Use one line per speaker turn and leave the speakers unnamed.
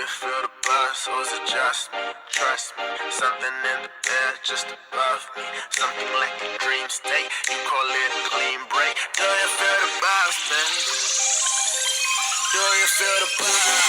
feel the buzz, or is it just me? Trust me, something in the air just above me. Something like a dream state, you call it a clean break. Do you feel the buzz, man? Do you feel the buzz?